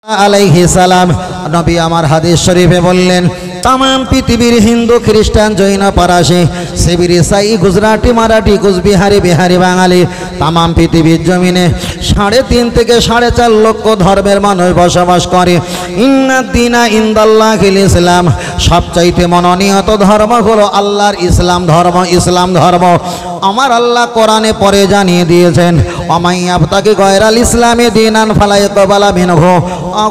আলাইহিস সালাম নবী আমার হাদিস শরীফে বললেন, तमाम पृथिवीर हिंदू ख्रिस्टान जैन फरासी शिविर ईसाई गुजराटी मराठी कुचबिहारी बिहारी बांगाली तमाम पृथिवीर जमीने 3.5 থেকে 4.5 লক্ষ ধর্মের মানুষ বসবাস করে। ইন্নাদ্দিনা ইনদাল্লাহিল ইসলাম, সবচাইতে মনোনীত ধর্ম হলো আল্লাহর ইসলাম ধর্ম। ইসলাম ধর্ম আমার আল্লাহ কোরআনে পরে জানিয়ে দিয়েছেন, অমাইয়াবতাকি গয়রাল ইসলামে দীনান ফালা ইয়াকবালা মিনহু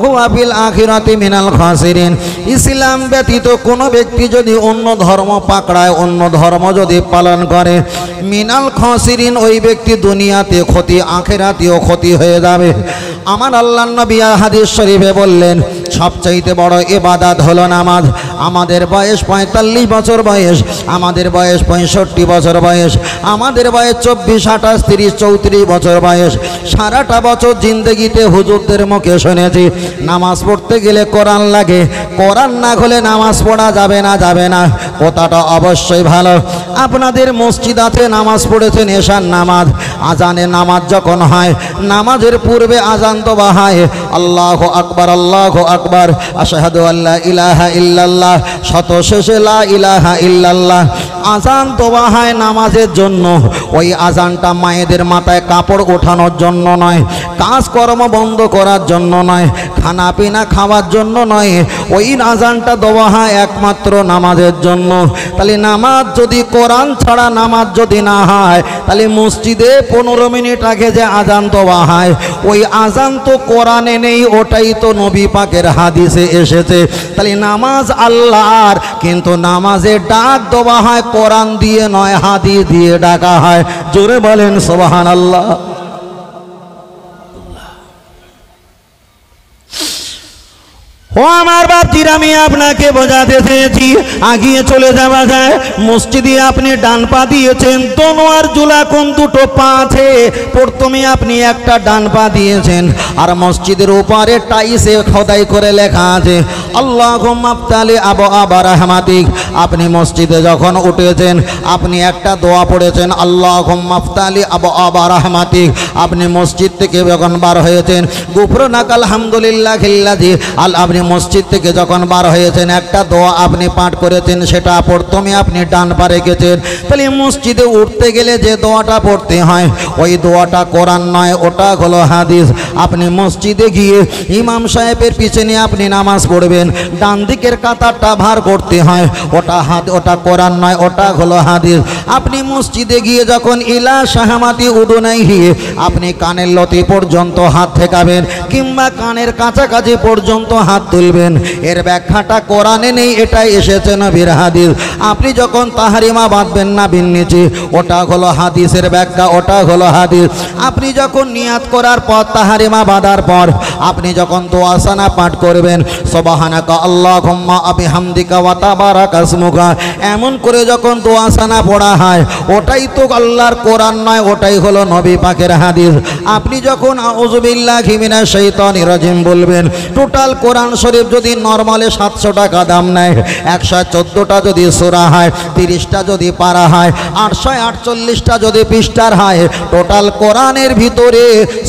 ওয়া ফিল আখিরাতি মিনাল খাসিরিন। ইসলাম ব্যতীত কোনো ব্যক্তি যদি অন্য ধর্ম পাকড়ায়, অন্য ধর্ম যদি পালন করে, মিনাল খাসিরিন, ওই ব্যক্তি দুনিয়াতে ক্ষতি, আখিরাতেও ক্ষতি হয়ে যাবে। আমার আল্লাহর নবী হাদিস শরীফে বললেন, সবচাইতে বড় ইবাদত হলো নামাজ। আমাদের বয়স 45 বছর বয়স, আমাদের বয়স 65 বছর বয়স, আমাদের বয়স 24, 28, 30, 34 বছর বয়স। সারাটা বছর জিন্দগিতে হুজুরদের মুখে শুনেছি নামাজ পড়তে গেলে কোরআন লাগে, কোরআন না হলে নামাজ পড়া যাবে না, যাবে না। কথাটা অবশ্যই ভালো। আপনাদের মসজিদ আছে, নামাজ পড়েছেন এশার নামাজ, আজানের নামাজ যখন হয়, নামাজের পূর্বে আজান তো বাহায়, আল্লাহু আকবার আল্লাহু আকবার আশহাদু আল্লা ইলাহা ইল্লাল্লাহ, শত শেষে লা ইলাহা ইল্লাল্লাহ। আজান তো বাহায় নামাজের জন্য। ওই আজানটা মায়েদের মাথায় কাপড় ওঠানোর জন্য নয়, কাজকর্ম বন্ধ করার জন্য নয়, খানা পিনা খাওয়ার জন্য নয়। ওই আজানটা দেওয়া হয় একমাত্র নামাজের জন্য। তাহলে নামাজ যদি, কোরআন ছাড়া নামাজ যদি না হয়, তাহলে মসজিদে 15 মিনিট আগে যে আজান দেওয়া হয়, ওই আজান তো কোরআনে নেই, ওটাই তো নবী পাকের হাদিসে এসেছে। তাহলে নামাজ আল্লাহর, কিন্তু নামাজে ডাক দেওয়া হয় কোরআন দিয়ে নয়, হাদিস দিয়ে ডাকা হয়। জোরে বলেন সুবহানাল্লাহ। ও আমার বাপজিরা, আমি আপনাকে বোঝাতে চেয়েছি, আগিয়ে চলে যাওয়া যায়। মসজিদে আপনি ডান পা দিয়েছেন, দোনোয়ার জুলা কোন দুটো পা আছে, প্রথমে আপনি একটা ডান পা দিয়েছেন, আর মসজিদের উপরে টাইসে খোদাই করে লেখা আছে আল্লাহুম্মা আফতালি আবওয়াবা রাহমাতিক। আপনি মসজিদে যখন উঠেছেন, আপনি একটা দোয়া পড়েছেন আল্লাহুম্মা আফতালি আবওয়াবা রাহমাতিক। আপনি মসজিদ থেকে যখন বার হয়েছেন, গুফরানাকাল হামদুলিল্লাহিল্লাযী আল, আপনি মসজিদ থেকে যখন বার হয়েছেন, একটা দোয়া আপনি পাঠ করেছেন, সেটা প্রথমে আপনি ডান পা রেখেছেন। তাহলে মসজিদে উঠতে গেলে যে দোয়াটা পড়তে হয়, ওই দোয়াটা কোরআন নয়, ওটা হলো হাদিস। আপনি মসজিদে গিয়ে ইমাম সাহেবের পিছনে আপনি নামাজ পড়বেন, ডান দিকের কাতারটা ভার করতে হয়, ওটা কোরআন নয়, ওটা হলো হাদিস। আপনি মসজিদে গিয়ে যখন ইলা শাহমাতি উদুনাইহি, আপনি কানের লতি পর্যন্ত হাত ঠেকাবেন, কিংবা কানের কাছাকাছি পর্যন্ত হাত তুলবেন, এর ব্যাখ্যাটা কোরআনে নেই, এটাই এসেছে নবীর হাদিস। আপনি যখন তাহারিমা বাঁধবেন না বিন্নিচি, ওটা হলো হাদিসের ব্যাখ্যা, ওটা হলো হাদিস। আপনি যখন নিয়াত করার পর, তাহারিমা বাঁধার পর, আপনি যখন দোয়াসানা পাঠ করবেন, সুবহানাকা আল্লাহুম্মা বিহামদিকা ওয়া তাবারাকা ইসমুকা, এমন করে যখন দোয়াসানা পড়া হয়, ওটাই তো আল্লাহর কোরআন নয়, ওটাই হলো নবী পাকের হাদিস। আপনি যখন আউযু বিল্লাহি মিনাশ শাইতানির রাজিম বলবেন, টোটাল কোরআন শরীফ যদি নরমালে 700 টাকা দাম নেয়, 114টা যদি সূরা হয়, 30টা যদি পারা হয়, 848টা যদি পৃষ্ঠার হয়, টোটাল কোরআনের ভিতরে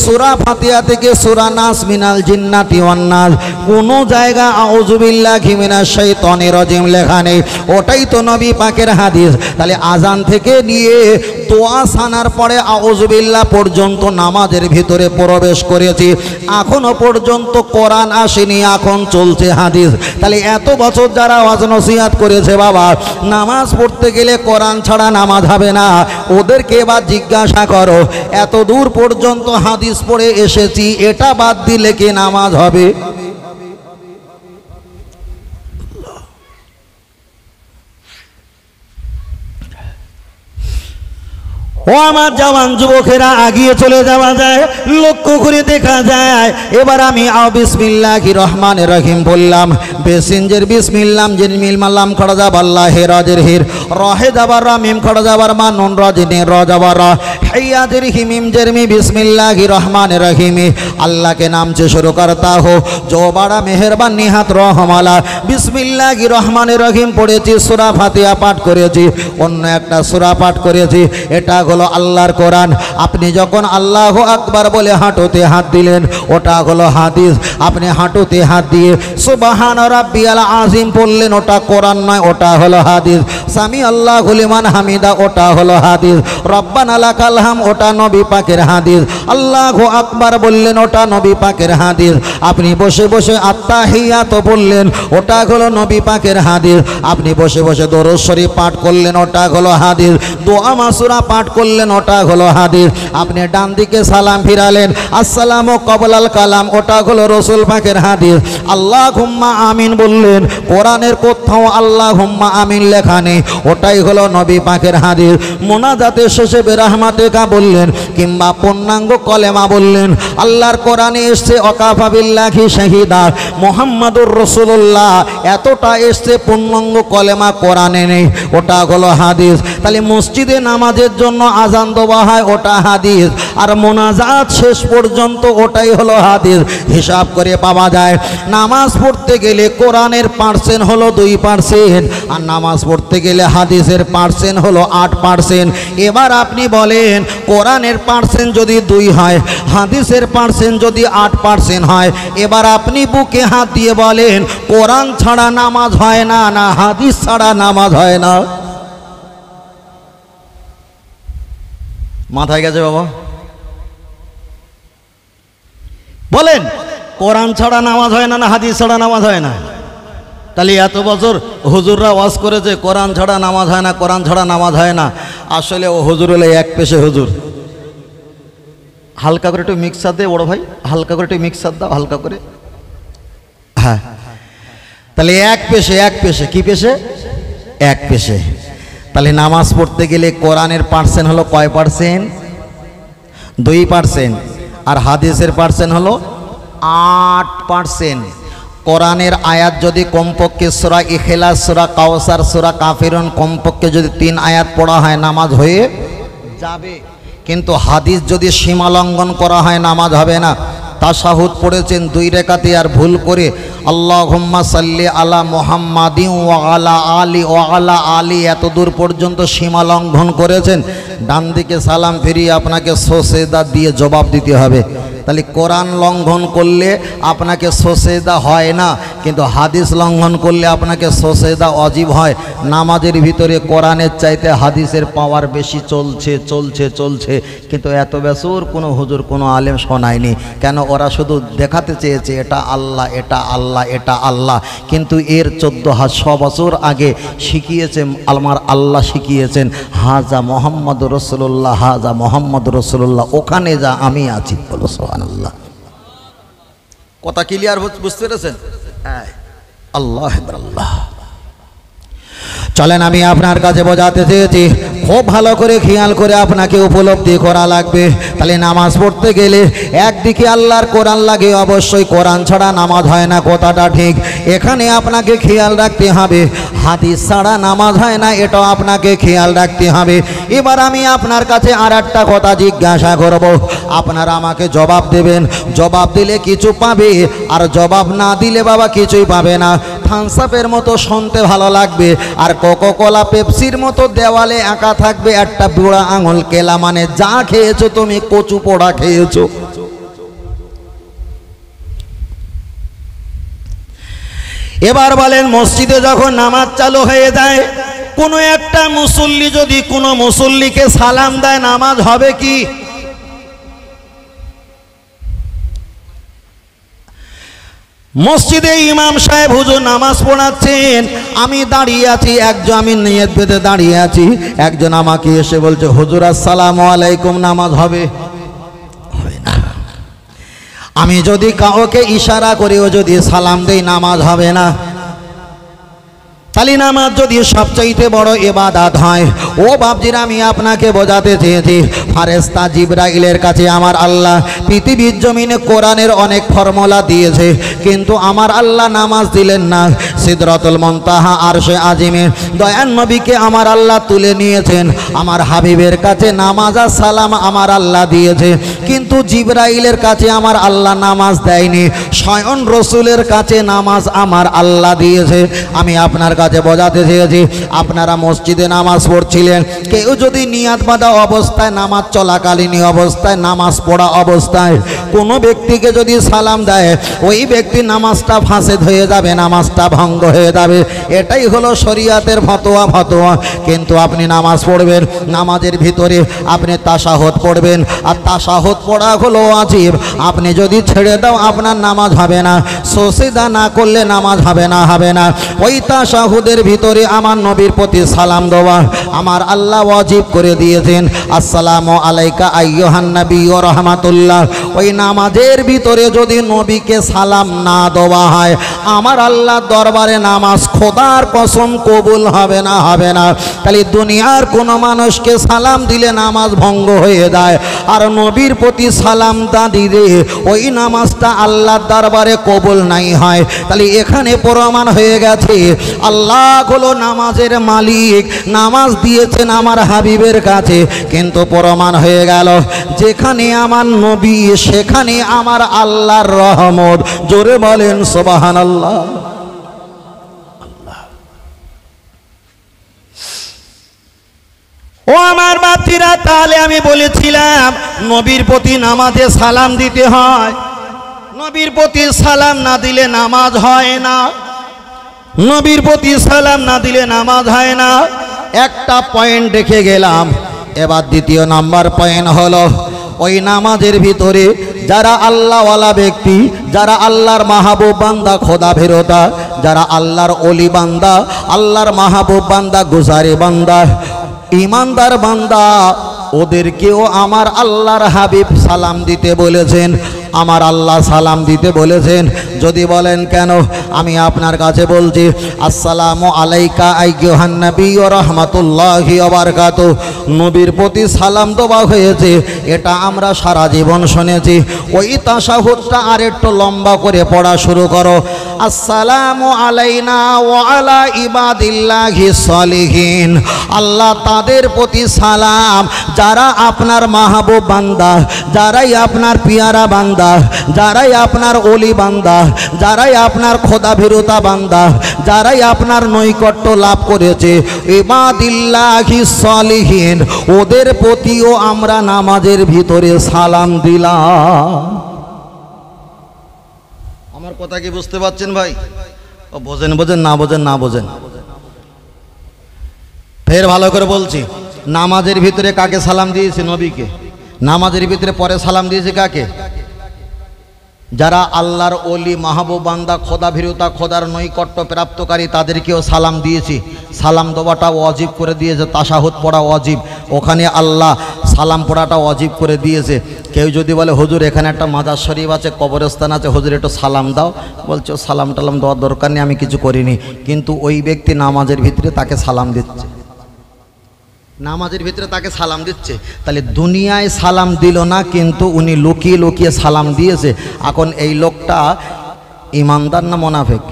সূরা ফাতিহা থেকে সূরা নাস মিনাল জিন্নাতি ওয়ান নাস কোনো জায়গা আউযু বিল্লাহি মিনাশ শাইতানির রাজিম লেখা নেই, ওটাই তো নবী পাকের হাদিস। তাহলে আজান থেকে নিয়ে দোয়া সানার পরে আউযু বিল্লাহ পর্যন্ত নামাজের ভিতরে প্রবেশ করেছি, এখনো পর্যন্ত কোরআন আসেনি, এখন চলছে হাদিস। তাহলে এত বছর যারা ওয়াজ নসিহত করেছে, বাবা নামাজ পড়তে গেলে কোরআন ছাড়া নামাজ হবে না, ওদেরকে এবার জিজ্ঞাসা করো, এত দূর পর্যন্ত হাদিস পড়ে এসেছি, এটা বাদ দিলে কি নামাজ হবে? ও আমার জওয়ান যুবকেরা, আগিয়ে চলে যাওয়া যায়, লক্ষ্য করে দেখা যায়। এবার আমি বিসমিল্লাহির রহমানির রহিম বললাম, বেসিনজের বিসমিল্লাম জিনমিল মাল্লাম খড়া যাবার লাহে রাজের হির রহে যাবার রামিম খড়া যাবার মা নুন রাজিনে র যাবার হাইয়াজের হিমিম জেরমি বিসমিল্লাহির রহমানির রহিম। अल्लाह के नाम से शुरू करता हो जो बड़ा मेहरबान निहात रहमाला। बिस्मिल्लाहिर रहमानिर रहीम पढ़ेছি, সূরা ফাতিহা পাঠ করেছি, অন্য একটা সূরা পাঠ করেছি, এটা হলো আল্লাহর কোরআন। আপনি যখন আল্লাহু আকবার বলে হাঁটুতে হাত দিলেন, ওটা হলো হাদিস। আপনি হাঁটুতে হাত দিয়ে সুবহান রাব্বিয়াল আযীম বললেন, ওটা কোরআন নয়, ওটা হলো হাদিস। সামি আল্লাহু লিমান হামিদা, ওটা হলো হাদিস। রব্বানা লাকাল হাম, ওটা নবী পাকের হাদিস। আল্লাহু আকবার বললেন, ওটা নবী পাকের হাদিস। আপনি বসে বসে আত্তাহিয়াত বললেন, ওটা হলো নবী পাকের হাদিস। আপনি বসে বসে দরুদ শরীফ পাঠ করলেন, ওটা হলো হাদিস। দোয়া মাসুরা পাঠ করলেন, ওটা হলো হাদিস। আপনি ডান দিকে সালাম ফিরালেন, আসসালামু ক্বাবলাল কালাম, ওটা হলো রাসূল পাকের হাদিস। আল্লাহুম্মা আমিন বললেন, কোরআনের কোথাও আল্লাহুম্মা আমিন লেখা নেই, ওটাই হলো নবী পাকের হাদিস। মোনাজাতের শেষে বিরহমাতিকা বললেন, কিংবা পূর্ণাঙ্গ কলেমা বললেন। আল্লাহর কোরআনে এসছে ওয়াকাফা বিল্লাহি শাহিদা মুহাম্মাদুর রাসূলুল্লাহ, এতটা এসছে, পূর্ণাঙ্গ কলেমা কোরআনে নেই, ওটা হলো হাদিস। তাহলে মসজিদে নামাজের জন্য আজান দেওয়া হয়, ওটা হাদিস। আর মোনাজাত শেষ পর্যন্ত ওটাই হলো হাদিস। হিসাব করে পাওয়া যায় নামাজ পড়তে গেলে কোরআনের পার্সেন্ট হলো 2%, আর নামাজ পড়তে গেলে হাদিসের পার্সেন্ট হলো 8%। এবার আপনি বলেন, কোরআনের পার্সেন্ট যদি 2 হয়, হাদিসের পার্সেন্ট যদি 8% হয়, এবার আপনি বুকে হাত দিয়ে বলেন, কোরআন ছাড়া নামাজ হয় না, না হাদিস ছাড়া নামাজ হয় না? মাথায় গেছে বাবা? বলেন, কোরআন ছাড়া নামাজ হয় না, না হাদিস ছাড়া নামাজ হয় না? তাহলে এত বছর হুজুররা ওয়াজ করেছে কোরআন ছাড়া নামাজ হয় না, কোরআন ছাড়া নামাজ হয় না। আসলে ও হুজুর হলে এক পেশে হুজুর। হালকা করে একটু মিক্সার দে বড় ভাই, হালকা করে একটু মিক্সার দাও, হালকা করে। হ্যাঁ, তাহলে এক পেশে, এক পেশে। কি পেশে? এক পেশে। তাহলে নামাজ পড়তে গেলে কোরআনের পার্সেন্ট হলো কয় পার্সেন্ট? 2%। আর হাদিসের পার্সেন্ট হলো 8%। কোরআনের আয়াত যদি কমপক্ষে সূরা ইখলাস, সূরা কাউসার, সূরা কাফিরুন কমপক্ষে যদি 3 আয়াত পড়া হয়, নামাজ হয়ে যাবে। কিন্তু হাদিস যদি সীমা লঙ্ঘন করা হয়, নামাজ হবে না। তাশাহুদ পড়েছেন 2 রাকাতে, আর ভুল করে আল্লাহুম্মা সাল্লি আলা মুহাম্মাদিন ওয়া আলা আলি এত দূর পর্যন্ত সীমা লঙ্ঘন করেছেন, ডান দিকে সালাম ফিরিয়ে আপনাকে সুজদা দিয়ে জবাব দিতে হবে। তাহলে কোরআন লঙ্ঘন করলে আপনাকে সুজদা হয় না, কিন্তু হাদিস লঙ্ঘন করলে আপনাকে সুজদা ওয়াজিব হয়। নামাজের ভিতরে কোরআনের চাইতে হাদিসের পাওয়ার বেশি চলছে চলছে চলছে, কিন্তু এত বছর কোনো হুজুর কোনো আলেম শোনায়নি। কেন? ওরা শুধু দেখাতে চেয়েছে এটা আল্লাহ, এটা আল্লাহ, এটা আল্লাহ, কিন্তু এর 1400 বছর আগে শিখিয়েছে আমার আল্লাহ, শিখিয়েছেন হাজা মোহাম্মদ রসুল্লাহ, হাজা মোহাম্মদ রসুল্লাহ, ওখানে যা আমি আছি। বলো সুবহানাল্লাহ। কথা ক্লিয়ার বুঝতে পেরেছেন? হ্যাঁ, আল্লাহ আল্লাহ। চলেন, আমি আপনার কাছে বোঝাতে চেয়েছি, খুব ভালো করে খেয়াল করে আপনাকে উপলব্ধি করা লাগবে। তাহলে নামাজ পড়তে গেলে একদিকে আল্লাহর কোরআন লাগে, অবশ্যই কোরআন ছাড়া নামাজ হয় না, কথাটা ঠিক। এখানে আপনাকে খেয়াল রাখতে হবে, হাদিস ছাড়া নামাজ হয় না, এটাও আপনাকে খেয়াল রাখতে হবে। এবার আমি আপনার কাছে আর একটা কথা জিজ্ঞাসা করব, আপনারা আমাকে জবাব দেবেন। জবাব দিলে কিছু পাবে, আর জবাব না দিলে বাবা কিছুই পাবে না। থামস আপের মতো শুনতে ভালো লাগবে, আর কোকা-কোলা পেপসির মতো দেওয়ালে আঁকা থাকবে একটা বুড়া আঙুল কেলা, মানে যা খেয়েছো তুমি কচু পোড়া খেয়েছো। এবার বলেন, মসজিদে যখন নামাজ চালু হয়ে যায়, কোনো একটা মুসল্লি যদি কোনো মুসল্লিকে সালাম দেয়, নামাজ হবে কি? মসজিদে ইমাম সাহেব হুজুর নামাজ পড়াচ্ছেন, আমি দাঁড়িয়ে আছি, আমি নিয়ত বেঁধে দাঁড়িয়ে আছি। একজন আমাকে এসে বলছে, হুজুর আসসালামু আলাইকুম, নামাজ হবে? হবে না। আমি যদি কাউকে ইশারা করি, ও যদি সালাম দেই, নামাজ হবে না। তাহলে নামাজ যদি সবচাইতে বড় ইবাদত হয়, ও বাপজিরা আমি আপনাকে বোঝাতে চেয়েছি, ফারেস্তা জিবরাইলের কাছে আমার আল্লাহ পৃথিবীর জমিনে কোরআনের অনেক ফর্মুলা দিয়েছে, কিন্তু আমার আল্লাহ নামাজ দিলেন না। সিদরাতুল মুনতাহা আরশে আজিমে দয়ান নবীকে আমার আল্লাহ তুলে নিয়েছেন, আমার হাবিবের কাছে নামাজ আর সালাম আমার আল্লাহ দিয়েছে, কিন্তু জিবরাইলের কাছে আমার আল্লাহ নামাজ দেয়নি। স্বয়ং রসুলের কাছে নামাজ আমার আল্লাহ দিয়েছে। আমি আপনার কাছে কাছে বোঝাতে চেয়েছি, আপনারা মসজিদে নামাজ পড়ছিলেন, কেউ যদি নিয়াত বাঁধা অবস্থায় নামাজ চলাকালীন অবস্থায় নামাজ পড়া অবস্থায় কোনো ব্যক্তিকে যদি সালাম দেয়, ওই ব্যক্তি নামাজটা ফাসেদ হয়ে যাবে, নামাজটা ভঙ্গ হয়ে যাবে। এটাই হলো শরীয়তের ফতোয়া। কিন্তু আপনি নামাজ পড়বেন, নামাজের ভিতরে আপনি তাশাহুদ পড়বেন, আর তাশাহুদ পড়া হলো ওয়াজিব। আপনি যদি ছেড়ে দাও আপনার নামাজ হবে না, সজদা না করলে নামাজ হবে না। ওই তাশাহুদের ভিতরে আমার নবীর প্রতি সালাম দেওয়া আমার আল্লাহ ওয়াজিব করে দিয়েছেন। আসসালামু আলাইকা আইয়ুহান নবী ওয়া রাহমাতুল্লাহ। ওই নামাজের ভিতরে যদি নবীকে সালাম না দেওয়া হয়, আমার আল্লাহ দরবারে নামাজ খোদার কসম কবুল হবে না। তাহলে দুনিয়ার কোনো মানুষকে সালাম দিলে নামাজ ভঙ্গ হয়ে যায়, আর নবীর প্রতি সালাম না দিলে ওই নামাজটা আল্লাহর দরবারে কবুল নাই হয়। তাহলে এখানে প্রমাণ হয়ে গেছে আল্লাহ হলো নামাজের মালিক, নামাজ দিয়েছেন আমার হাবিবের কাছে। কিন্তু প্রমাণ হয়ে গেল যেখানে আমার নবী সেখানে আমার আল্লাহর রহমত। জোরে বলেন সুবহানাল্লাহ। ও আমার বাপজিরা, তাহলে আমি বলেছিলাম নবীর প্রতি নামাজে সালাম দিতে হয়। নবীর প্রতি সালাম না দিলে নামাজ হয় না, নবীর প্রতি সালাম না দিলে নামাজ হয় না। একটা পয়েন্ট দেখে গেলাম। এবার দ্বিতীয় নাম্বার পয়েন্ট হলো ওই নামাজের ভিতরে যারা আল্লাহওয়ালা ব্যক্তি, যারা আল্লাহর মাহবুব বান্দা, খোদা ভেরোতা, যারা আল্লাহর ওলি বান্দা, আল্লাহর মাহবুব বান্দা, গুজারি বান্দা, ইমানদার বান্দা, ওদেরকেও আমার আল্লাহর হাবিব সালাম দিতে বলেছেন, আমার আল্লাহ সালাম দিতে বলেছেন। যদি বলেন কেন, আমি আপনার কাছে বলছি আসসালামু আলাইকা আইয়ুহান নবী ওয়া রাহমাতুল্লাহি ওয়া বারাকাতুহু। নবীর প্রতি সালাম দেওয়া হয়েছে, এটা আমরা সারা জীবন শুনেছি। ওই তাশাহুদটা আর একটু লম্বা করে পড়া শুরু করো। আসসালামু আলাইনা ওয়া আলা ইবাদিল্লাহিস সালিহিন। আল্লাহ তাদের প্রতি সালাম যারা আপনার মাহবুব বান্দা, যারাই আপনার পিয়ারা বান্দা, যারাই আপনার ওলি বান্দা, যারাই আপনার খোদা ভীরুতা বান্দা, যারাই আপনার নৈকট্য লাভ করেছে, ইবাদিল্লাহিস সালিহিন, ওদের প্রতিও আমরা নামাজের ভিতরে সালাম দিলাম। আমার কথা কি বুঝতে পারছেন ভাই? ও বোঝেন না বোঝেন। ফের ভালো করে বলছি, নামাজের ভিতরে কাকে সালাম দিয়েছে? নবীকে। নামাজের ভিতরে পরে সালাম দিয়েছে কাকে? যারা আল্লাহর ওলি, মাহবুব বান্দা, খোদা ভীরুতা, খোদার নৈকট্য প্রাপ্তকারী, তাদেরকেও সালাম দিয়েছি। সালাম দেওয়াটা ওয়াজিব করে দিয়েছে, তাশাহুদ পড়া ওয়াজিব। ওখানে আল্লাহ সালাম পড়াটা ওয়াজিব করে দিয়েছে। কেউ যদি বলে হুজুর এখানে একটা মাজার শরীফ আছে, কবরস্থান আছে, হুজুর একটু সালাম দাও, বলছো সালাম টালাম দেওয়ার দরকার নেই, আমি কিছু করিনি। কিন্তু ওই ব্যক্তি নামাজের ভিতরে তাকে সালাম দিচ্ছে, নামাজের ভিতরে তাকে সালাম দিচ্ছে। তাহলে দুনিয়ায় সালাম দিল না, কিন্তু উনি লুকিয়ে লুকিয়ে সালাম দিয়েছে। এখন এই লোকটা ইমানদার না মুনাফিক?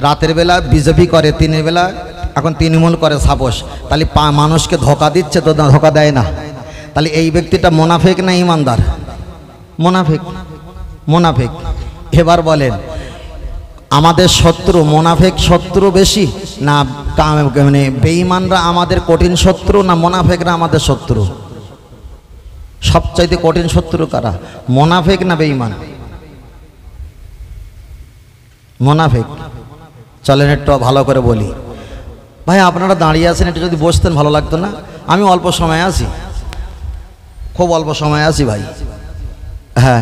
রাতের বেলা বিজেপি করে, দিনের বেলা এখন তৃণমূল করে সাপোস। তাহলে মানুষকে ধোকা দিচ্ছে তো, ধোকা দেয় না। তাহলে এই ব্যক্তিটা মুনাফিক না ইমানদার? মুনাফিক। এবার বলেন আমাদের শত্রু মুনাফিক শত্রু বেশি, না মানে বেঈমানরা আমাদের কঠিন শত্রু, না মুনাফিকরা আমাদের শত্রু? সবচাইতে কঠিন শত্রু কারা, মুনাফিক না বেঈমান? মুনাফিক। চলেন একটু ভালো করে বলি। ভাই আপনারা দাঁড়িয়ে আছেন, একটু যদি বসতেন ভালো লাগতো না? আমি অল্প সময় আছি, খুব অল্প সময় আছি ভাই। হ্যাঁ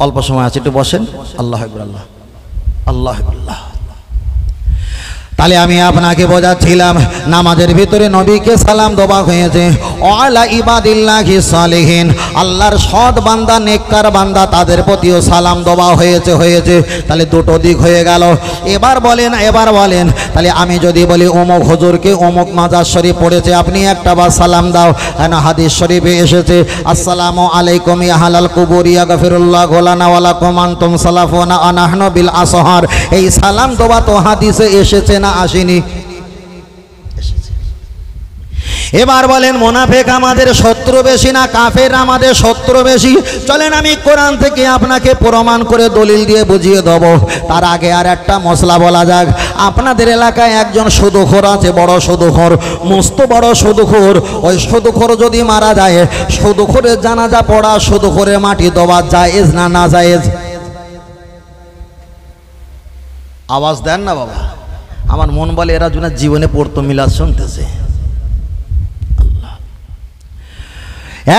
অল্প সময় আছে, একটু বসেন। আল্লাহ আকবার, আল্লাহ আল্লাহ। তাহলে আমি আপনাকে বোঝাচ্ছিলাম নামাজের ভিতরে নবীকে সালাম দেওয়া হয়েছে। ওয়ালা ইবাদিল্লাহিস সালিহিন, আল্লাহর সৎ বান্দা, নেককার বান্দা, তাদের প্রতিও সালাম দেওয়া হয়েছে। তাহলে দুটো দিক হয়ে গেল। এবার বলেন তাহলে আমি যদি বলি অমুক হুজুরকে অমুক মাজার শরীফ পড়েছে, আপনি একটা বার সালাম দাও। না হাদিস শরীফে এসেছে আসসালামু আলাইকুম ইয়া আহলাল কুবুর ইয়াগফিরুল্লাহু লানা ওয়া লাকুম আনতুম সালাফুনা আনাহনু বিল আসহার। এই সালাম দেওয়া তো হাদিসে এসেছে না আসেনি? এবার বলেন মুনাফিক আমাদের শত্রু বেশি না কাফের আমাদের শত্রু বেশি? চলেন আমি কোরআন থেকে আপনাকে প্রমাণ করে দলিল দিয়ে বুঝিয়ে দেব। তার আগে আর একটা মশলা বলা যাক। আপনাদের এলাকায় একজন সুদখোর আছে, বড় সুদখোর, মস্ত বড় সুদখোর। ওই সুদখোর যদি মারা যায়, সুদখোরের জানাজা পড়া, সুদখোরের মাটি দেওয়া জায়েজ না না জায়েজ? আওয়াজ দেন না বাবা। আমার মন বলে এরা যেন জীবনে পড়তো মিলাদ শুনতেছে।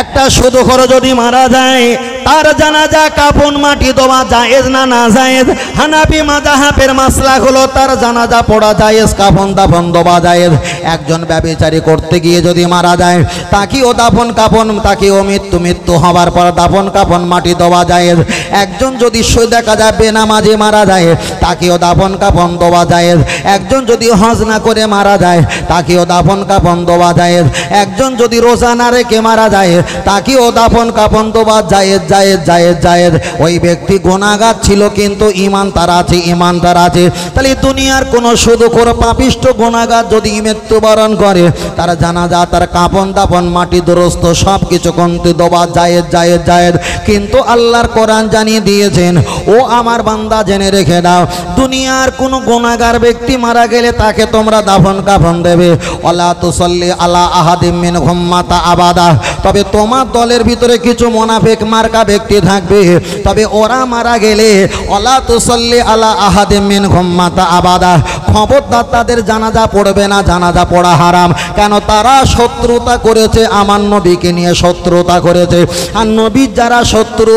একটা সুদখোর যদি মারা যায়, তার জানাজা কাফন মাটি দেওয়া জায়েজ না না জায়েজ? হানাফি মাযহাবের মাসলা হলো তার জানাজা পড়া জায়েজ, কাফন দাফন দেওয়া জায়েজ। একজন ব্যভিচারী করতে গিয়ে যদি মারা যায়, তাকেও দাফন কাফন, তাকেও মৃত্যু হওয়ার পর দাফন কাফন মাটি দেওয়া জায়েজ। একজন যদি দেখা যায় বেনামাজি মারা যায়, তাকেও দাফন কাফন দেওয়া জায়েজ। একজন যদি হজ না করে মারা যায়, তাকেও দাফন কাফন দেওয়া জায়েজ। একজন যদি রোজা না রেখে মারা যায়, তাকেও দাফন কাফন দেওয়া জায়েজ জায়েজ জায়েজ জায়েজ। ওই ব্যক্তি গুনাহগার ছিল কিন্তু ঈমান তার আছে, ঈমান তার আছে। তাহলে দুনিয়ার কোনো সুদখোর পাপিষ্ট গুনাহগার যদি মৃত্যুবরণ করে, তার জানাজা, তার কাফন দাফন মাটি দুরস্ত সব কিছু কমতে দেওয়া জায়েজ জায়েজ জায়েজ। কিন্তু আল্লাহর কোরআন জানিয়ে দিয়েছেন, ও আমার বান্দা জেনে রেখে দাও, দুনিয়ার কোনো গুনাহগার ব্যক্তি মারা গেলে তাকে তোমরা দাফন কাফন দেবে। ওয়ালা তুসাল্লি আলা আহাদিম মিনহুম মাতা আবাদা। তবে তোমার দলের ভিতরে কিছু মুনাফিক মার্কা ব্যক্তি থাকবে, তবে ওরা মারা গেলে ওয়ালা তুসাল্লি আলা আহাদিম মিনহুম মাতা আবাদা, খবরদার তাদের জানাজা পড়বে না, জানাজা পড়া হারাম। কেন? তারা শত্রুতা করেছে, আমার নবীকে নিয়ে শত্রুতা করেছে। আর নবীর যারা শত্রু,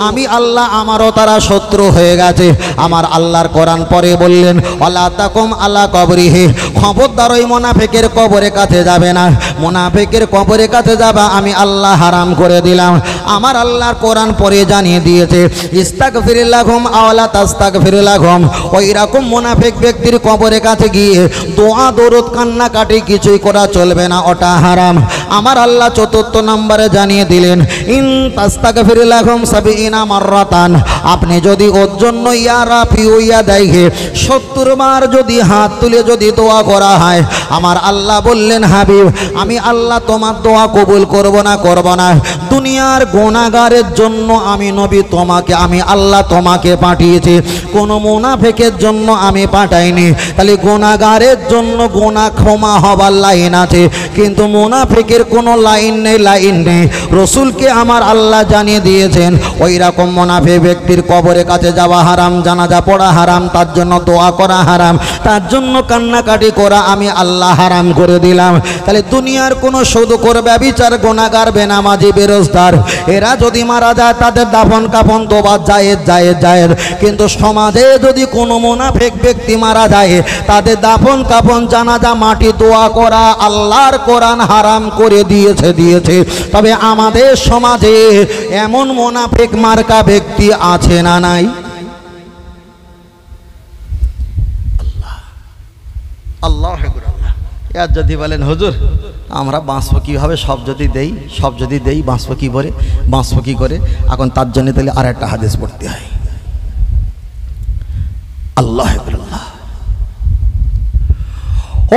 আমি আল্লাহ আমারও তারা শত্রু হয়ে গেছে। আমার আল্লাহর কোরআন পরে বললেন, ওয়ালা তাকুম আলা কবরিহি, খবরদার ওই মুনাফিকের কবরের কাছে যাবে না। মুনাফিকের কবরের কাছে যাবা আমি আল্লাহ হারাম করে দিলাম। আমার আল্লাহর কোরআন পরে জানিয়ে দিয়েছে, ইস্তাগফির লাহুম আও লা তাস্তাগফির লাহুম। ওই রকম মুনাফিক ব্যক্তির কবরের কাছে গিয়ে দোয়া দরুদ কান্নাকাটি কিছুই করা চলবে না, ওটা হারাম। আমার আল্লাহ ৪র্থ নম্বরে জানিয়ে দিলেন, ইন তাস্তাগফির লাহুম সাবিনা মাররাতান, আপনি যদি ওর জন্য ইয়া রাফিউ ইয়া দাইহি ৭০ বার যদি হাত তুলে যদি দোয়া করা হয়, আমার আল্লাহ বললেন, হাবিব আমি আল্লাহ তোমার দোয়া কবুল করব না, করব না। দুনিয়ার গুনাহগারের জন্য আমি নবী তোমাকে, আমি আল্লাহ তোমাকে পাঠিয়েছি, কোনো মুনাফিকের জন্য আমি পাঠাইনি। তাহলে গুনাহগারের জন্য গুনাহ ক্ষমা হবার লাইন আছে, কিন্তু মুনাফিকের কোনো লাইন নেই, লাইন নেই। রসুলকে আমার আল্লাহ জানিয়ে দিয়েছেন, ওই রকম মুনাফিক ব্যক্তির কবরের কাছে যাওয়া হারাম, জানাজা পড়া হারাম, তার জন্য দোয়া করা হারাম, তার জন্য কান্নাকাটি করা আমি আল্লাহ হারাম করে দিলাম। তাহলে দুনিয়ার কোনো সুদখোর, ব্যভিচার, গুনাহগার, বেনামাজি, বেরোজগার, এরা যদি মারা যায় তাদের দাফন কাফন দেওয়া জায়েজ জায়েজ জায়েজ। কিন্তু সমাজে যদি কোনো মুনাফিক ব্যক্তি মারা যায়, তাদের দাফন কাফন, জানাজা, মাটি দোয়া করা আল্লাহর কোরআন হারাম করে দিয়েছে। তবে আমাদের সমাজে এমন মুনাফিক মার্কা ব্যক্তি আছে না নাই? আল্লাহ এর যদি বলেন হুজুর আমরা বাঁচবো কীভাবে, সব যদি দেই বাঁচবো কী করে, এখন তার জন্য তাহলে আর একটা হাদিস পড়তে হয়। আল্লাহ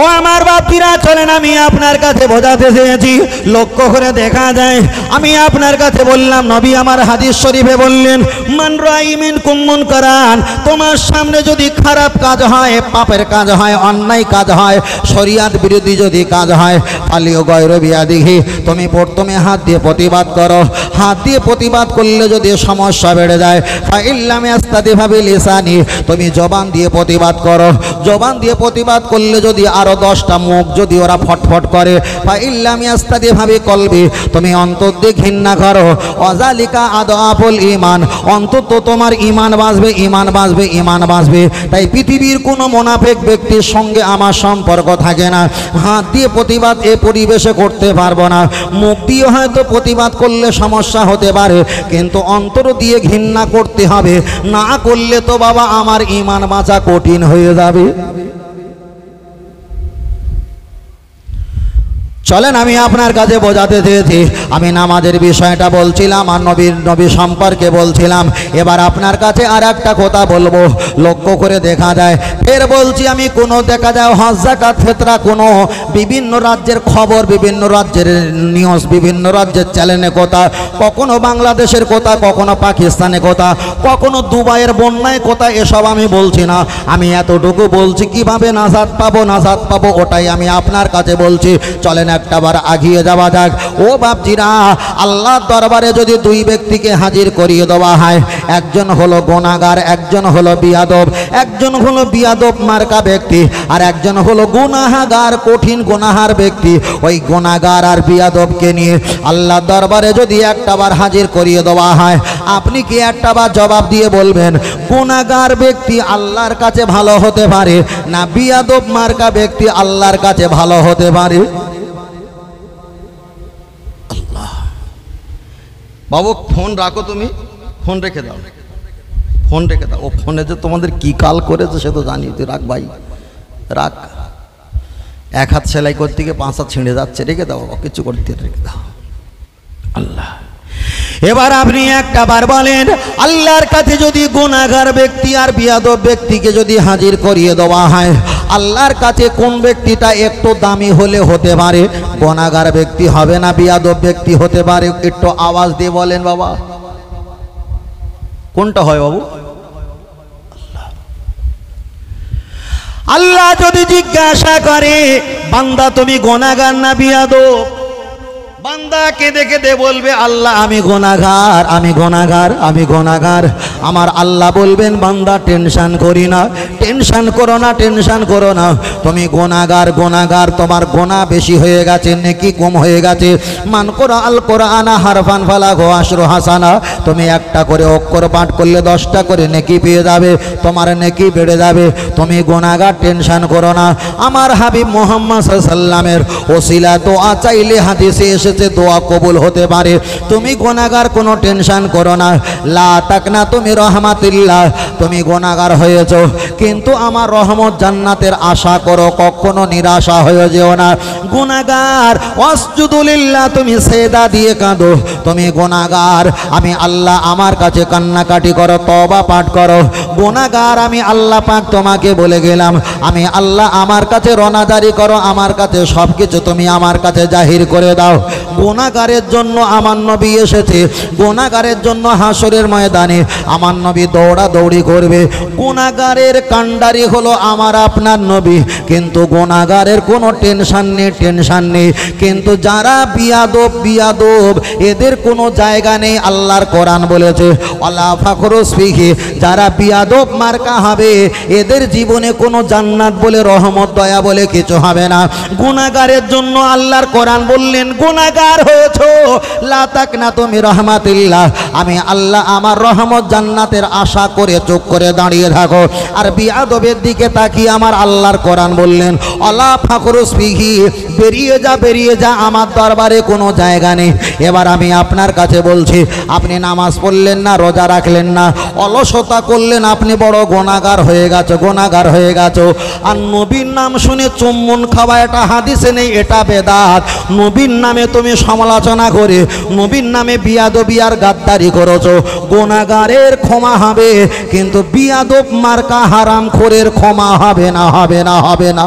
ও আমার বাপিরা, চলেন আমি আপনার কাছে বোঝাতে চেয়েছি। লক্ষ্য করে দেখা যায়, আমি আপনার কাছে বললাম, নবী আমার হাদিস শরীফে বললেন, মান রাই মিনকুম মুনকারান, তোমার সামনে যদি খারাপ কাজ হয়, পাপের কাজ হয়, অন্যায় কাজ হয়, শরিয়াত বিরোধী যদি কাজ হয়, ফালিও গায়রু বিয়াদিহি, তুমি প্রথমে হাত দিয়ে প্রতিবাদ করো। হাত দিয়ে প্রতিবাদ করলে যদি সমস্যা বেড়ে যায়, ফাইল্লাম ইয়াস্তাদিফা বিলিসানি, তুমি জবান দিয়ে প্রতিবাদ করো। জবান দিয়ে প্রতিবাদ করলে যদি আরো 10টা মুখ যদি ওরা ফটফট করে, ফাইল্লাম ইয়াস্তাদিফা বিকলবি, তুমি অন্তর দিয়ে ঘৃণা করো। ওয়াজালিকা আদআফুল ঈমান, অন্তত তোমার ঈমান বাঁচবে, ঈমান বাঁচবে, ঈমান বাঁচবে। তাই পৃথিবীর কোনো মুনাফিক ব্যক্তির সঙ্গে আমার সম্পর্ক থাকে না। হাত দিয়ে প্রতিবাদ এ পরিবেশে করতে পারবো না, মুখ দিয়ে হয়তো প্রতিবাদ করলে সমস্যা হতে পারে, কিন্তু অন্তর দিয়ে ঘৃণা করতে হবে, না করলে তো বাবা আমার ঈমান বাঁচা কঠিন হয়ে যাবে। চলেন আমি আপনার কাছে বোঝাতে চেয়েছি, আমি নামাজের বিষয়টা বলছিলাম আর নবী সম্পর্কে বলছিলাম। এবার আপনার কাছে আর একটা কথা বলবো, লক্ষ্য করে দেখা যায়, ফের বলছি আমি, কোনো দেখা যায় হজ যাকাত ফিতরা কোনো বিভিন্ন রাজ্যের খবর, বিভিন্ন রাজ্যের নিউজ, বিভিন্ন রাজ্যের চ্যানেলে কথা, কখনো বাংলাদেশের কথা, কখনো পাকিস্তানের কথা, কখনো দুবাইয়ের বন্যায় কথা, এসব আমি বলছি না। আমি এতটুকু বলছি কিভাবে নাজাত পাবো ওটাই আমি আপনার কাছে বলছি। চলেন একটাবার আগিয়ে যাওয়া যাক। ও বাপজিরা, আল্লাহর দরবারে যদি দুই ব্যক্তিকে হাজির করিয়ে দেওয়া হয়, একজন হলো গুনাহগার, একজন হলো বিয়াদব, একজন হলো বিয়াদব মার্কা ব্যক্তি আর একজন হলো গুনাহগার, কঠিন গুনাহার ব্যক্তি, ওই গুনাহগার আর বিয়াদবকে নিয়ে আল্লাহর দরবারে যদি একটাবার হাজির করিয়ে দেওয়া হয়, আপনি কি একটাবার জবাব দিয়ে বলবেন গুনাহগার ব্যক্তি আল্লাহর কাছে ভালো হতে পারে না বিয়াদব মার্কা ব্যক্তি আল্লাহর কাছে ভালো হতে পারে? বাবু ফোন রাখো, তুমি ফোন রেখে দাও, ফোন রেখে দাও। ও ফোনে যে তোমাদের কি কাল করেছে সে তো জানি, তুই রাখ ভাই রাখ। এক হাত সেলাই করতে গিয়ে 5 হাত ছিঁড়ে যাচ্ছে, রেখে দাও, কিছু করতে রেখে দাও। আল্লাহ, এবার আপনি একটা বার বলেন, আল্লাহর কাছে যদি গুনাহগার ব্যক্তি আর বিয়াদব ব্যক্তিকে যদি হাজির করিয়ে দেওয়া হয়, আল্লাহর কাছে কোন ব্যক্তিটা একটু দামি হলে হতে পারে? গুনাহগার ব্যক্তি হবে না বিয়াদব ব্যক্তি হতে পারে? একটু আওয়াজ দিয়ে বলেন বাবা, কোনটা হয় বাবু? আল্লাহ যদি জিজ্ঞাসা করে বান্দা তুমি গুনাহগার না বিয়াদব, বান্দা কেঁদে কেঁদে বলবে আল্লাহ আমি গুনাহগার, আমি গুনাহগার, আমি গুনাহগার। আমার আল্লাহ বলবেন বান্দা টেনশন করি না, টেনশন করো না, টেনশন করো না, তুমি গুনাহগার, গুনাহগার, তোমার গুনাহ বেশি হয়ে গেছে, নেকি কম হয়ে গেছে। মান করা আল কোরআনা হারফান ফালাহু আশরু হাসানা, তুমি একটা করে অক্ষর পাঠ করলে 10টা করে নেকি পেয়ে যাবে, তোমার নেকি বেড়ে যাবে। তুমি গুনাহগার, টেনশন করো না। আমার হাবিব মুহাম্মদ সাল্লাল্লাহু আলাইহি ওয়াসাল্লামের ওসিলা দোয়া চাইলে হাদিসে এসে দোয়া কবুল হতে পারে। তুমি গুনাহগার, কোনো টেনশন করো না। লা তাকনা তুমি রহমাতিল্লাহ, তুমি গুনাহগার হয়েছো কিন্তু আমার রহমত জান্নাতের আশা করো, কখনো নিরাশা হয়ে যেও না। গুনাহগার ওয়াসজুদুলিল্লাহ, তুমি সেজদা দিয়ে কাঁদো, তুমি গুনাহগার, আমি আল্লাহ আমার কাছে কান্নাকাটি করো, তওবা পাঠ করো। গুনাহগার আমি আল্লাহ পাক তোমাকে বলে গেলাম, আমি আল্লাহ আমার কাছে রোনাজারি করো, আমার কাছে সব কিছু তুমি আমার কাছে জাহির করে দাও। গুনাহগারের জন্য আমার নবী এসেছে, গুনাহগারের জন্য হাসরের ময়দানে আমার নবী দৌড়াদৌড়ি করবে। গুনাহগারের কাণ্ডারি হলো আমার আপনার নবী, কিন্তু গুনাহগারের কোনো টেনশন নেই, টেনশন নেই। কিন্তু যারা বিয়াদব, বিয়াদব এদের কোনো জায়গা নেই। আল্লাহর কোরআন বলেছে ওয়ালা ফাখরুস ফিহি, যারা বিয়াদব মার্কা হবে এদের জীবনে কোনো জান্নাত বলে, রহমত, দয়া বলে কিছু হবে না। গুনাহগারের জন্য আল্লাহর কোরআন বললেন গুনাহগার হয়েছো, লা তাকনা তুমি রহমাতিল্লাহ, আমি আল্লাহ আমার রহমত জান্নাতের আশা করে চোখ করে দাঁড়িয়ে থাকো। আর বিয়াদবের দিকে তাকিয়ে আমার আল্লাহর কোরআন বললেন ওয়ালা ফাখরুস ফিহি, বেরিয়ে যা, বেরিয়ে যা, আমার দরবারে কোনো জায়গা নেই। এবার আমি আপনার কাছে বলছি, আপনি নামাজ পড়লেন না, রোজা রাখলেন না, অলসতা করলেন, আপনি বড় গুনাহগার হয়ে গেছো, গুনাহগার হয়ে গেছো। আর নবীর নাম শুনে চুম্বন খাওয়া এটা হাদিসে নেই, এটা বেদাত। নবীর নামে তুমি সমালোচনা করে নবীর নামে বিয়াদবি আর গাদ্দারি করেছো। গুনাহগারের ক্ষমা হবে কিন্তু বিয়াদব মার্কা হারামখোরের ক্ষমা হবে না, হবে না, হবে না।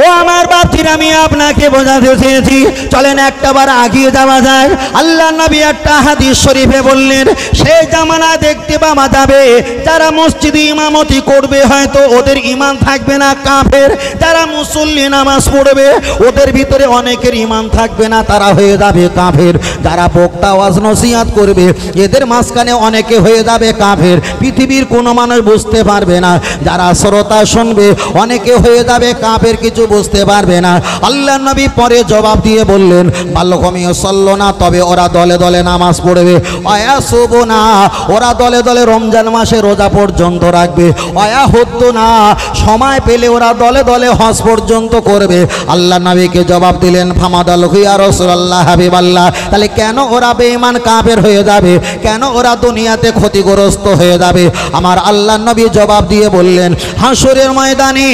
ও আমার বাপজিরা, আমি আপনাকে বোঝাতে চেয়েছি, চলেন একটাবার আগিয়ে যাওয়া যায়। আল্লাহ নবী একটা হাদিস শরীফে বললেন, সেই জামানা দেখতে পাওয়া যাবে যারা মসজিদে ইমামতি করবে হয়তো ওদের ঈমান থাকবে না, কাফের। যারা মুসল্লি নামাজ পড়বে ওদের ভিতরে অনেকের ঈমান থাকবে না, তারা হয়ে যাবে কাফের। যারা বক্তা ওয়াজ নসিহত করবে এদের মাঝখানে অনেকে হয়ে যাবে কাফের, পৃথিবীর কোনো মানুষ বুঝতে পারবে না। যারা শ্রোতা শুনবে অনেকে হয়ে যাবে কাফের, কিছু কিছু বুঝতে পারবে না। আল্লাহ নবী পরে জবাব দিয়ে বললেন, বাল্যকমি সল্লো না, তবে ওরা দলে দলে নামাজ পড়বে, অয়াসুবু না, ওরা দলে দলে রমজান মাসে রোজা পর্যন্ত রাখবে, অয়াহুদ্দু না, সময় পেলে ওরা দলে দলে হজ পর্যন্ত করবে। আল্লাহ নবীকে জবাব দিলেন, ফামাদালহু ইয়া রাসূলুল্লাহ হাবিবাল্লাহ, তাহলে কেন ওরা বেঈমান কাফের হয়ে যাবে, কেন ওরা দুনিয়াতে ক্ষতিগ্রস্ত হয়ে যাবে? আমার আল্লাহ নবী জবাব দিয়ে বললেন, হাসরের ময়দানে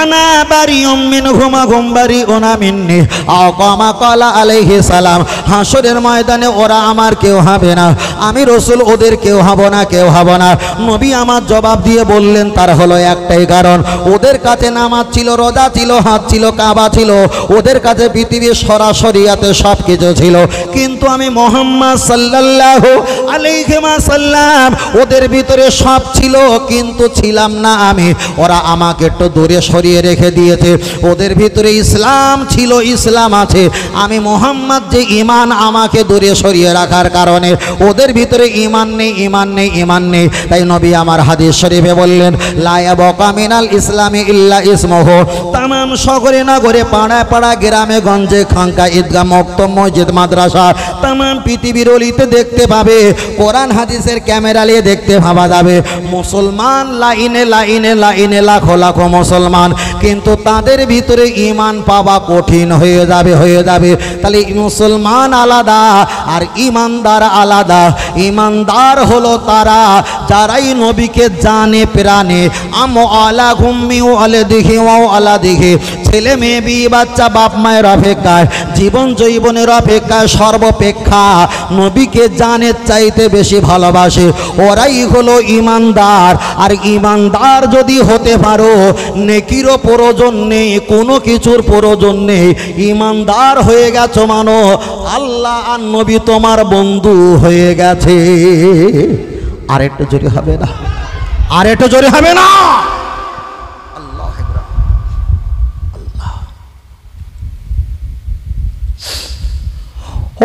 আনা বারিউম মিনহুম হুম বারিউনা মিন্নি আও কামা ক্বালা আলাইহিস সালাম, হাসরের ময়দানে ওরা আমার কেউ হবে না, আমি রাসূল ওদের কেউ হব না, কেউ হব না। নবী আমার জবাব দিয়ে বললেন, তার হলো একটাই কারণ, ওদের কাছে নামাজ ছিল, রোজা ছিল, হাজ ছিল, কাবা ছিল, ওদের কাছে পৃথিবীর সরাসরিয়াতে সব কিছু ছিল, কিন্তু আমি মুহাম্মদ সাল্লাল্লাহু আলাইহি ওয়াসাল্লাম, ওদের ভিতরে সব ছিল কিন্তু ছিলাম না আমি। ওরা আমাকে একটু দূরে সরিয়ে রেখে দিয়েছে। ওদের ভিতরে ইসলাম ছিল, ইসলাম আছে, আমি মুহাম্মদ যে ঈমান আমাকে দূরে সরিয়ে রাখার কারণে ওদের ভিতরে ঈমান নেই, ঈমান নেই, ঈমান নেই। তাই নবী আমার হাদিস শরীফে বললেন, লা ইয়াবকা মিনাল ইসলামি ইল্লা ইসমুহু, তামাম শহরে নগরে পাড়ায় পাড়ায় গ্রামে গঞ্জে খানকা ঈদগাহ মক্তব মসজিদ মাদ্রাসা তামাম পৃথিবীর অলিতে দেখতে পাবে, কোরআন হাদিসের ক্যামেরা নিয়ে দেখতে পাওয়া যাবে মুসলমান লাইনে লাইনে লাইনে লাখো লাখো মুসলমান, কিন্তু তাদের ভিতরে ঈমান পাওয়া কঠিন হয়ে যাবে, হয়ে যাবে। তাহলে মুসলমান আলাদা আর ঈমানদার আলাদা। ঈমানদার হলো তারা যারাই নবীকে জানে প্রাণে, আমআলা ঘুম্মি ওয়ালে দেখে ওয়ালা দেখে, ছেলে মেয়ে বিয়ে বাচ্চা বাপ মায়ের অপেক্ষায়, জীবন জৈবনের অপেক্ষায় সর্বপেক্ষা নবীকে জানের চাইতে বেশি ভালোবাসে, ওরাই হলো ঈমানদার। আর ঈমানদার যদি হতে পারো, নেকিরও প্রয়োজন নেই, কোনো কিছুর প্রয়োজন নেই, ঈমানদার হয়ে গেছো মানো আল্লাহ আর নবী তোমার বন্ধু হয়ে গেছে। আর একটু জোরে হবে না, আর একটু জোরে হবে না।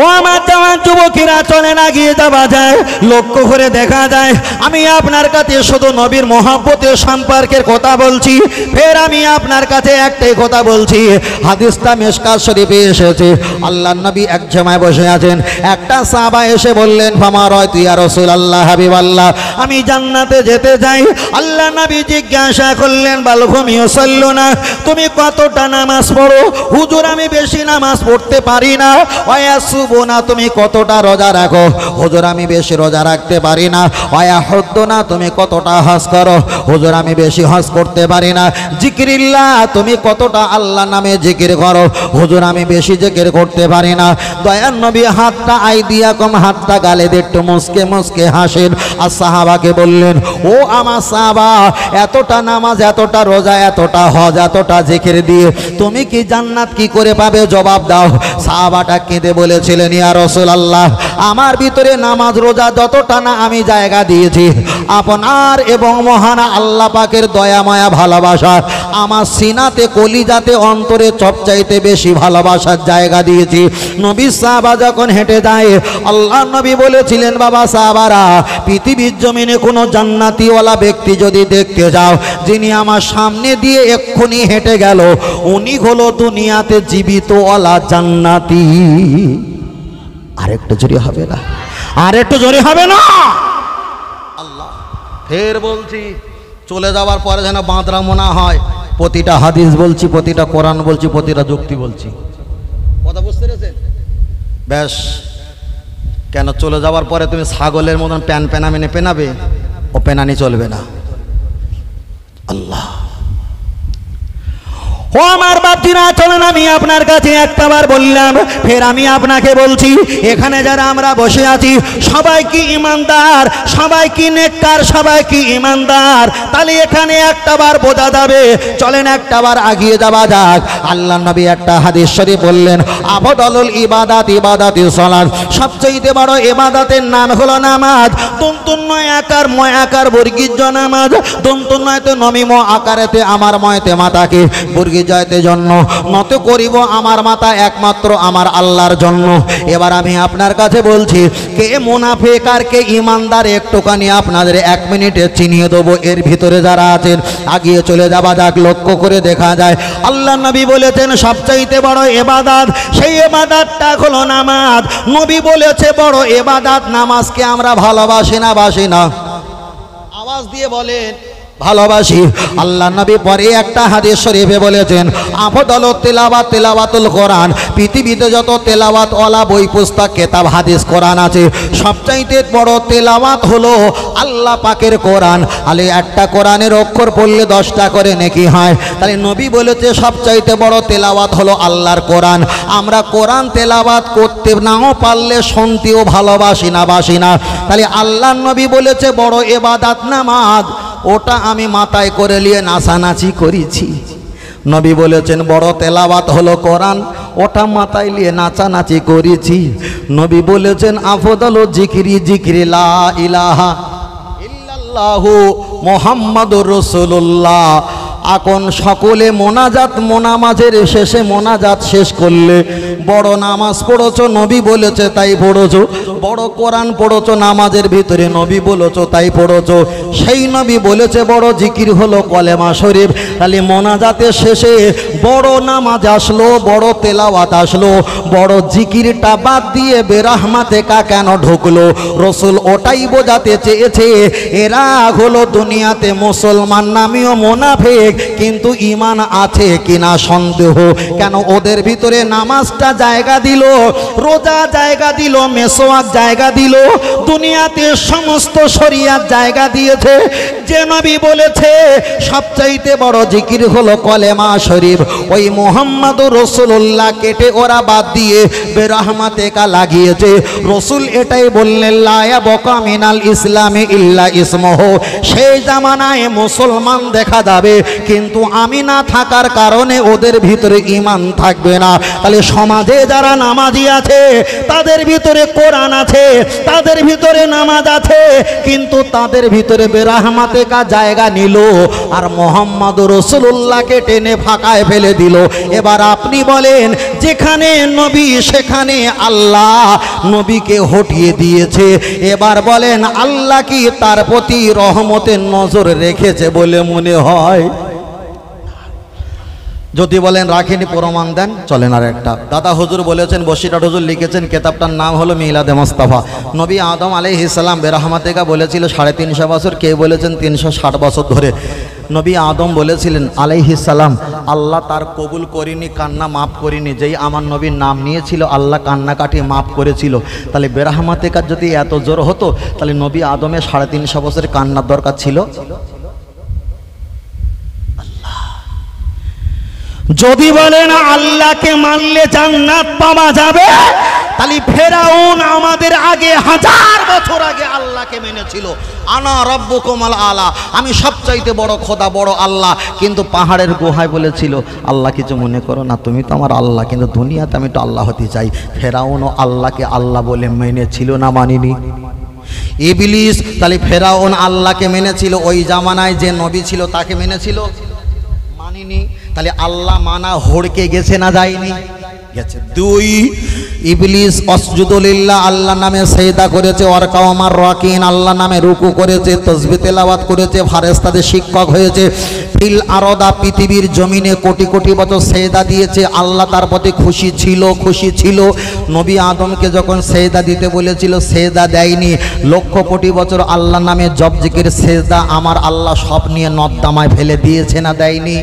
ও আমার জওয়ান যুবকেরা, চলে না গিয়ে যাওয়া যায়, লক্ষ্য করে দেখা যায় আমি আপনার কাছে শুধু নবীর মহব্বতের সম্পর্কের কথা বলছি, ফের আমি আপনার কাছে একটাই কথা বলছি। হাদিসটা মিশকাত শরীফে এসেছে, আল্লাহর নবী এক জায়গায় বসে আছেন, একটা সাহাবা এসে বললেন, ফামা রায়তু ইয়া রাসূলুল্লাহ হাবিবাল্লাহ, আমি জান্নাতে যেতে চাই। আল্লাহর নবী জিজ্ঞাসা করলেন, বালহুম ইউসাল্লুনা, তুমি কতটা নামাজ পড়ো? হুজুর আমি বেশি নামাজ পড়তে পারি না। ওয়ায়াসুবুনা, তুমি কতটা রোজা রাখো? হুজুর আমি বেশি রোজা রাখতে পারি না। ওয়ায়াহুদ্দুনা, তুমি কতটা হজ করো? হুজুর আমি বেশি হজ করতে পারি না। জিকিরিল্লাহ, তুমি কতটা আল্লাহ নামে জিকির করো? হুজুর আমি বেশি জিকির করতে পারি না। দয়ার নবী হাতটা আইদিয়াকুম, হাতটা গালে দিয়ে একটু মুসকে মুসকে হাসেন, আর সাহাবাকে বললেন, ও আমার সাহাবা, এতটা নামাজ, এতটা রোজা, এতটা হজ, এতটা জিকির দিয়ে তুমি কি জান্নাত কি করে পাবে? জবাব দাও। সাহাবাটা কেঁদে বলেছিলেন, ইয়া রাসূলুল্লাহ, আমার ভিতরে নামাজ রোজা যতটা না আমি জায়গা দিয়েছি, আপনার এবং মহান আল্লাহ পাকের দয়া মায়া ভালোবাসা আমার সিনাতে কলিজাতে অন্তরে সবচাইতে বেশি ভালোবাসার জায়গা দিয়েছি। নবী সাহাবা যখন হেঁটে যায়, আল্লাহ নবী বলেছিলেন, বাবা সাহাবারা, পৃথিবীর জমিনে কোনো জান্নাতিওয়ালা ব্যক্তি যদি দেখতে যাও, যিনি আমার সামনে দিয়ে এক্ষুনি হেঁটে গেল, উনি হলো দুনিয়াতে জীবিতওয়ালা জান্নাতি। আরেকটু জোরে হবে না, আরেকটু জোরে হবে না। আল্লাহ ফের বলছি, চলে যাওয়ার পরে যেন বাঁদরা মনে হয় প্রতিটা হাদিস বলছি, প্রতিটা কোরআন বলছি, প্রতিটা যুক্তি বলছি। কথা বুঝতে পেরেছেন? ব্যাস, কেন চলে যাওয়ার পরে তুমি ছাগলের মতন প্যান পেনা মেনে পেনাবে? ও পেনানি চলবে না। আল্লাহ, ও আমার বাপজিরা, চলেন আমি আপনার কাছে একটাবার বললাম, ফের আমি আপনাকে বলছি, এখানে যারা আমরা বসে আছি সবাই কি ঈমানদার? সবাই কি নেককার? সবাই কি ঈমানদার? তাহলে এখানে একটাবার বোঝা যাবে। চলেন একটাবার আগিয়ে যাওয়া যাক। আল্লাহ নবী একটা হাদিস শরীফ বললেন, আফদালুল ইবাদাত ইবাদাতি সালাত, সবচেয়ে বড় ইবাদতের নাম হলো নামাজ। দন্তন্নয় আকার ময় আকার বর্গীর নামাজ, দন্তন্নয়তে নমিম আকারেতে আমার ময়তে মাতাকে বর্গীর বিজয়তের জন্য, নত করিব আমার মাথা একমাত্র আমার আল্লাহর জন্য। এবার আমি আপনার কাছে বলছি, কে মুনাফিক আর কে ইমানদার একটুখানি আপনাদের 1 মিনিটে চিনিয়ে দেবো। এর ভিতরে যারা আছেন আগিয়ে চলে যাওয়া যাক। লক্ষ্য করে দেখা যায় আল্লাহ নবী বলেছেন সবচাইতে বড় ইবাদত, সেই ইবাদতটা হলো নামাজ। নবী বলেছে বড় ইবাদত নামাজকে আমরা ভালোবাসি না বাসি না? আওয়াজ দিয়ে বলেন ভালোবাসি। আল্লাহ নবী পরে একটা হাদিস শরীফে বলেছেন আফদালুত তিলাওয়াত তিলাওয়াতুল কোরআন। পৃথিবীতে যত তেলাওয়াত ওয়ালা বই পুস্তক কিতাব হাদিস কোরআন আছে, সবচাইতে বড় তেলাওয়াত হলো আল্লাহ পাকের কোরআন। আলে একটা কোরআনের অক্ষর পড়লে 10টা করে নেকি হয়। তাহলে নবী বলেছে সবচাইতে বড় তেলাওয়াত হলো আল্লাহর কোরআন। আমরা কোরআন তেলাওয়াত করতে নাও পারলে শুনতেও ভালোবাসি না বাসি না? তাহলে আল্লাহ নবী বলেছে বড় ইবাদত নামাজ, ওটা আমি মাথায় করে নিয়ে নাচানাচি করেছি। নবী বলেছেন বড় তেলাওয়াত হলো কোরআন, ওটা মাথায় নিয়ে নাচানাচি করেছি। নবী বলেছেন আফদালু জিকিরি জিকিরি লা ইলাহা ইল্লাল্লাহু মুহাম্মাদুর রাসূলুল্লাহ। এখন সকলে মোনাজাত, মোনামাজের শেষে মোনাজাত শেষ করলে বড় নামাজ পড়েছো নবী বলেছে তাই পড়েছো, বড় কোরআন পড়েছো নামাজের ভিতরে নবী বলেছো তাই পড়েছো। সেই নবী বলেছে বড় জিকির হলো কলেমা শরীফ। তাহলে মোনাজাতের শেষে বড় নামাজ আসলো, বড় তেলাওয়াত আসলো, বড় জিকিরটা বাদ দিয়ে বেরহমাতে কা কেন ঢুকলো? রসুল ওটাই বোঝাতে চেয়েছে এরা হলো দুনিয়াতে মুসলমান নামীয় মুনাফিক, কিন্তু ঈমান আছে কিনা সন্দেহ। কেন ওদের ভিতরে নামাজটা জায়গা দিল, রোজা জায়গা দিল, মেসওয়াক জায়গা দিল, দুনিয়াতে সমস্ত শরিয়াত জায়গা দিয়েছে। যে নবী বলেছে সবচাইতে বড় জিকির হলো কলেমা শরীফ, ওই মুহাম্মাদুর রাসূলুল্লাহ কেটে ওরা বাদ দিয়ে বেরহমাতে কা লাগিয়েছে। রসুল এটাই বললেন লা ইয়াবকা মিনাল ইসলামে ইল্লা ইসমুহু। সেই জামানায় মুসলমান দেখা যাবে, কিন্তু আমি না থাকার কারণে ওদের ভিতরে ঈমান থাকবে না। তাহলে সমাজে যারা নামাজি আছে তাদের ভিতরে কোরআন আছে, তাদের ভিতরে নামাজ আছে, কিন্তু তাদের ভিতরে বেরহমাতে কা জায়গা নিল আর মুহাম্মাদুর রাসূলুল্লাহকে টেনে ফাঁকায় ফেলে দিল। এবার আপনি বলেন যেখানে নবী সেখানে আল্লাহ, নবীকে হটিয়ে দিয়েছে। এবার বলেন আল্লাহ কি তার প্রতি রহমতের নজর রেখেছে বলে মনে হয়? যদি বলেন রাখিনি প্রমাণ দেন, চলেন। আর একটা দাদা হুজুর বলেছেন, বসিরহাট হুজুর লিখেছেন, কিতাবটার নাম হলো মিলাদে মুস্তাফা। নবী আদম আলাইহিস সালাম বেরহমাতে কা বলেছিল 350 বছর, কে বলেছেন 360 বছর ধরে। নবী আদম বলেছিলেন আলাইহিস সালাম আল্লাহ তার কবুল করিনি, কান্না মাফ করিনি। যেই আমার নবীর নাম নিয়েছিল আল্লাহ কান্নাকাটি মাফ করেছিল। তাহলে বেরহমাতে কা যদি এত জোর হতো তাহলে নবী আদমের 350 বছরের কান্নার দরকার ছিল? যদি বলেন আল্লাহকে মানলে জান্নাত পাওয়া যাবে, তাহলে ফেরাউন আমাদের আগে 1000 বছর আগে আল্লাহকে মেনেছিল। আনা রব্বুকুমুল আলা, আমি সবচাইতে বড় খোদা, বড় আল্লাহ। কিন্তু পাহাড়ের গুহায় বলেছিল আল্লাহ কিছু মনে করো না, তুমি তো আমার আল্লাহ, কিন্তু দুনিয়াতে আমি তো আল্লাহ হতে চাই। ফেরাউনও আল্লাহকে আল্লাহ বলে মেনেছিল না মানিনি? ইবলিস, তাহলে ফেরাউন আল্লাহকে মেনেছিল, ওই জামানায় যে নবী ছিল তাকে মেনেছিল? মানিনি। তাহলে আল্লাহ মানা হড়কে গেছে না যায়নি? গেছে। 2, ইবলিস আসজুদুলিল্লাহ, আল্লাহ নামে সেজদা করেছে, ওয়ারকাওমার রাকিন, আল্লাহ নামে রুকু করেছে, তাসবিহ তেলাওয়াত করেছে, ফেরেশতাদের শিক্ষক হয়েছে। ফিল আরদা, পৃথিবীর জমিনে কোটি কোটি বছর সেজদা দিয়েছে। আল্লাহ তার প্রতি খুশি ছিল। নবী আদমকে যখন সেজদা দিতে বলেছিল সেজদা দেয়নি। লক্ষ কোটি বছর আল্লাহ নামে জপ জিকির সেজদা আমার আল্লাহ সব নিয়ে নর্দমায় ফেলে দিয়েছে না দেয়নি?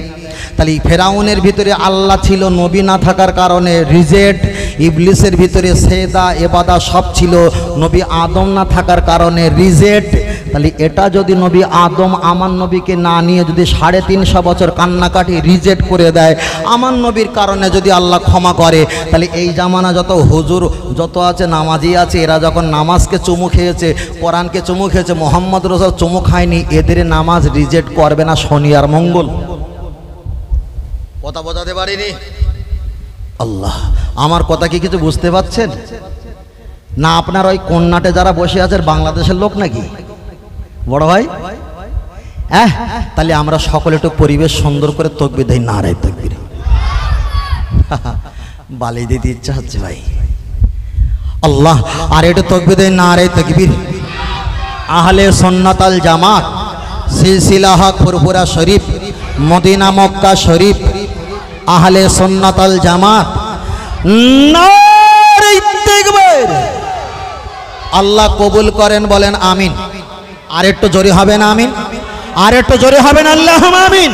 তাহলে ফেরাউনের ভিতরে আল্লাহ ছিল, নবী না থাকার কারণে রিজেক্ট। ইবলিসের ভিতরে সেজদা ইবাদত সব ছিল, নবী আদম না থাকার কারণে রিজেক্ট। তাহলে এটা যদি নবী আদম আমার নবীকে না নিয়ে যদি 350 বছর কান্নাকাটি রিজেক্ট করে দেয়, আমার নবীর কারণে যদি আল্লাহ ক্ষমা করে, তাহলে এই জামানা যত হুজুর যত আছে, নামাজি আছে, এরা যখন নামাজকে চুমু খেয়েছে, কোরআনকে চুমু খেয়েছে, মোহাম্মদ রাসূল চুমু খায়নি, এদের নামাজ রিজেক্ট করবে না শনি আর মঙ্গল? কথা বোঝাতে পারিনি? আল্লাহ, আমার কথা কি কিছু বুঝতে পাচ্ছেন না? আপনার ওই কন্যাটে যারা বসে আছেন বাংলাদেশের লোক নাকি বড় ভাই? তাহলে আমরা সকলে একটু পরিবেশ সুন্দর করে তাকবীর দেই, নারায়ে তাকবীর। বালি দিতে ইচ্ছা হচ্ছে ভাই, আল্লাহ, আর একটু তাকবীর দেই, নারায়ে তাকবীর। আহলে সুন্নাত আল জামাত সিলসিলা হক ফুরফুরা শরীফ মদিনা মক্কা শরীফ আহলে সুন্নাত আল জামাত, নারায়ে তাকবীর। আল্লাহ কবুল করেন, বলেন আমিন। আর একটু জোরে হবে না আমিন? আর একটু জোরে হবে না? আল্লাহুম্মা আমিন।